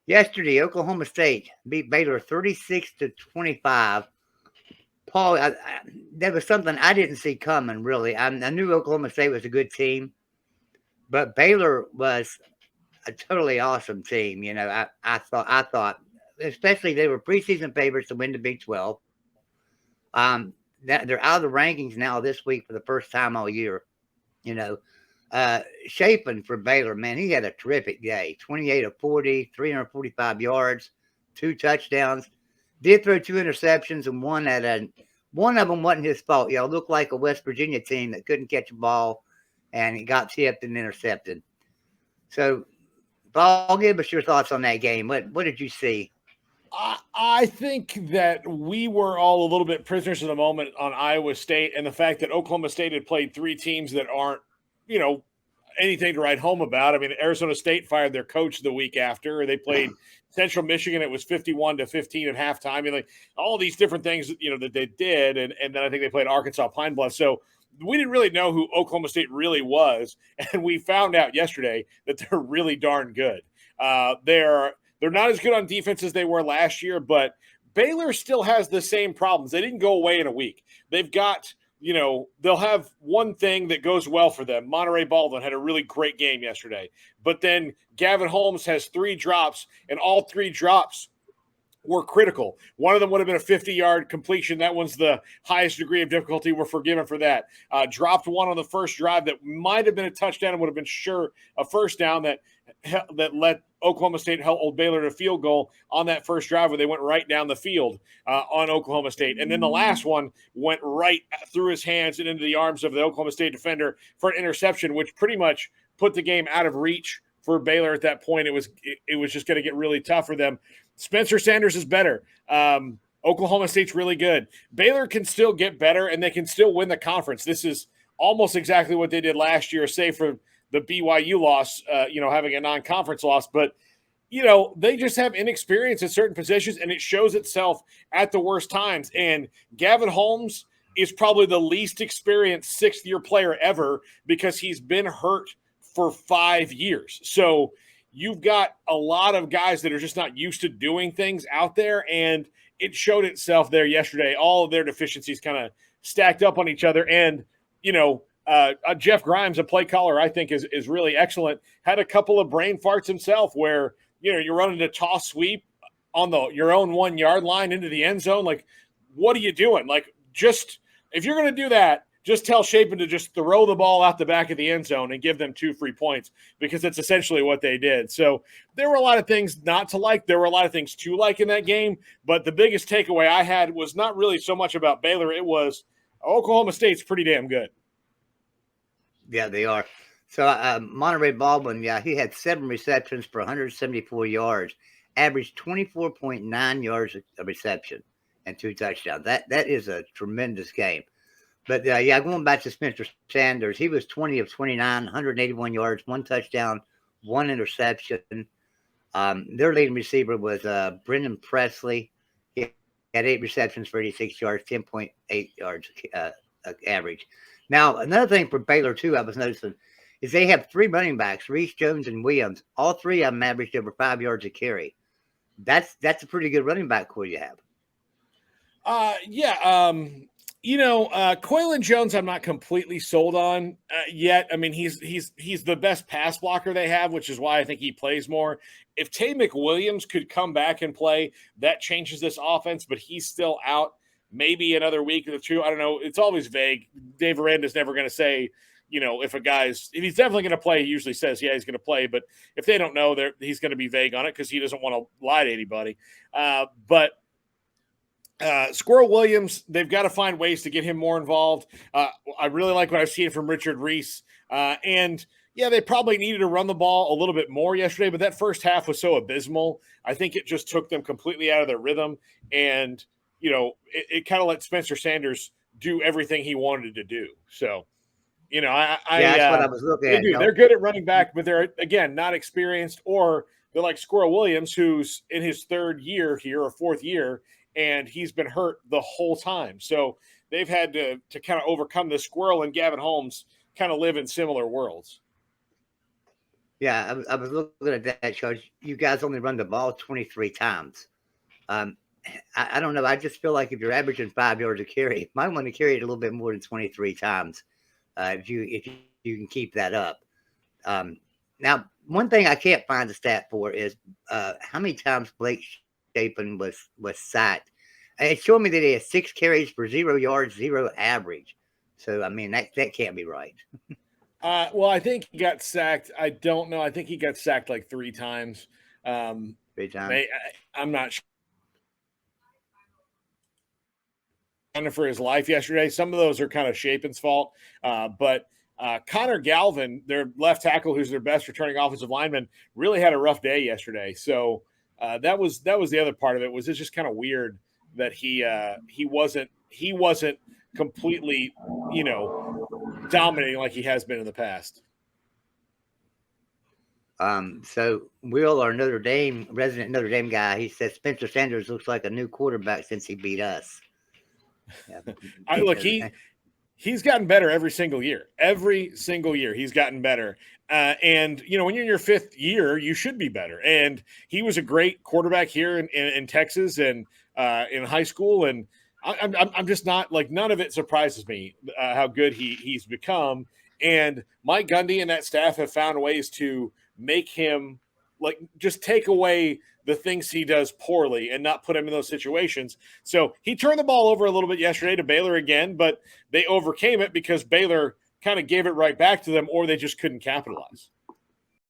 Yesterday, Oklahoma State beat Baylor 36-25. Paul, there was something I didn't see coming. Really, I knew Oklahoma State was a good team, but Baylor was a totally awesome team. I thought, especially they were preseason favorites to win the Big 12. They're out of the rankings now this week for the first time all year. You know, Chapin for Baylor, man, he had a terrific day. 28 of 40, 345 yards, 2 touchdowns. Did throw 2 interceptions and one of them wasn't his fault. It looked like a West Virginia team that couldn't catch a ball and it got tipped and intercepted. So, Paul, give us your thoughts on that game. What did you see? I think that we were all a little bit prisoners of the moment on Iowa State and the fact that Oklahoma State had played three teams that aren't, anything to write home about. I mean, Arizona State fired their coach the week after. They played Central Michigan. It was 51-15 at halftime. I mean, like all these different things, that they did. And then I think they played Arkansas Pine Bluff. So we didn't really know who Oklahoma State really was. And we found out yesterday that they're really darn good. They're not as good on defense as they were last year, but Baylor still has the same problems. They didn't go away in a week. They've got, they'll have one thing that goes well for them. Monterey Baldwin had a really great game yesterday. But then Gavin Holmes has 3 drops, and all 3 drops were critical. One of them would have been a 50-yard completion. That one's the highest degree of difficulty. We're forgiven for that. Dropped one on the first drive that might have been a touchdown and would have been sure a first down that let Oklahoma State hold Baylor to a field goal on that first drive where they went right down the field on Oklahoma State. And then the last one went right through his hands and into the arms of the Oklahoma State defender for an interception, which pretty much put the game out of reach for Baylor at that point. It was just going to get really tough for them. Spencer Sanders is better. Oklahoma State's really good. Baylor can still get better, and they can still win the conference. This is almost exactly what they did last year, save for the BYU loss, having a non-conference loss. But, they just have inexperience in certain positions, and it shows itself at the worst times. And Gavin Holmes is probably the least experienced sixth-year player ever because he's been hurt for 5 years. So you've got a lot of guys that are just not used to doing things out there, and it showed itself there yesterday. All of their deficiencies kind of stacked up on each other. And, Jeff Grimes, a play caller, I think is really excellent, had a couple of brain farts himself where, you're running a toss sweep on your own 1 yard line into the end zone. Like, what are you doing? Like, just if you're going to do that, just tell Chapin to just throw the ball out the back of the end zone and give them 2 free points, because that's essentially what they did. So there were a lot of things not to like. There were a lot of things to like in that game. But the biggest takeaway I had was not really so much about Baylor. It was Oklahoma State's pretty damn good. Yeah, they are. So Monterey Baldwin, he had 7 receptions for 174 yards, averaged 24.9 yards a reception and 2 touchdowns. That is a tremendous game. But, going back to Spencer Sanders, he was 20 of 29, 181 yards, 1 touchdown, 1 interception. Their leading receiver was Brendan Presley. He had 8 receptions for 86 yards, 10.8 yards average. Now, another thing for Baylor, too, I was noticing, is they have 3 running backs, Reese, Jones, and Williams. All 3 of them averaged over 5 yards a carry. That's a pretty good running back core you have. Quaylen Jones, I'm not completely sold on yet. I mean, he's the best pass blocker they have, which is why I think he plays more. If Tay McWilliams could come back and play, that changes this offense, but he's still out maybe another week or 2. I don't know. It's always vague. Dave Aranda's never going to say, if he's definitely going to play, he usually says, yeah, he's going to play. But if they don't know, he's going to be vague on it because he doesn't want to lie to anybody. But Squirrel Williams, they've got to find ways to get him more involved. I really like what I've seen from Richard Reese. And, they probably needed to run the ball a little bit more yesterday, but that first half was so abysmal. I think it just took them completely out of their rhythm. And, it kind of let Spencer Sanders do everything he wanted to do. So, that's what I was looking at. They're good at running back, but they're, again, not experienced, or they're like Squirrel Williams, who's in his 3rd year here or 4th year, and he's been hurt the whole time. So they've had to kind of overcome this. Squirrel and Gavin Holmes kind of live in similar worlds. Yeah, I was looking at that chart. You guys only run the ball 23 times. Um, I don't know. I just feel like if you're averaging 5 yards a carry, you might want to carry it a little bit more than 23 times if you can keep that up. Um, Now, one thing I can't find a stat for is how many times Blake Shapen was sacked. It's showing me that he has 6 carries for 0 yards, zero average. So I mean that can't be right. Well, I think he got sacked. I don't know. I think he got sacked like 3 times. Um, 3 times. I'm not sure for his life yesterday. Some of those are kind of Shapen's fault, but Connor Galvin, their left tackle, who's their best returning offensive lineman, really had a rough day yesterday. So that was the other part of it. Was it's just kind of weird that he wasn't completely dominating like he has been in the past. So Will, our Notre Dame resident Notre Dame guy, he says Spencer Sanders looks like a new quarterback since he beat us. Yeah, Look, he's gotten better every single year. Every single year, he's gotten better. And when you're in your 5th year, you should be better. And he was a great quarterback here in Texas and in high school. And I'm just not like, none of it surprises me how good he's become. And Mike Gundy and that staff have found ways to make him like just take away the things he does poorly and not put him in those situations. So he turned the ball over a little bit yesterday to Baylor again, but they overcame it because Baylor kind of gave it right back to them, or they just couldn't capitalize.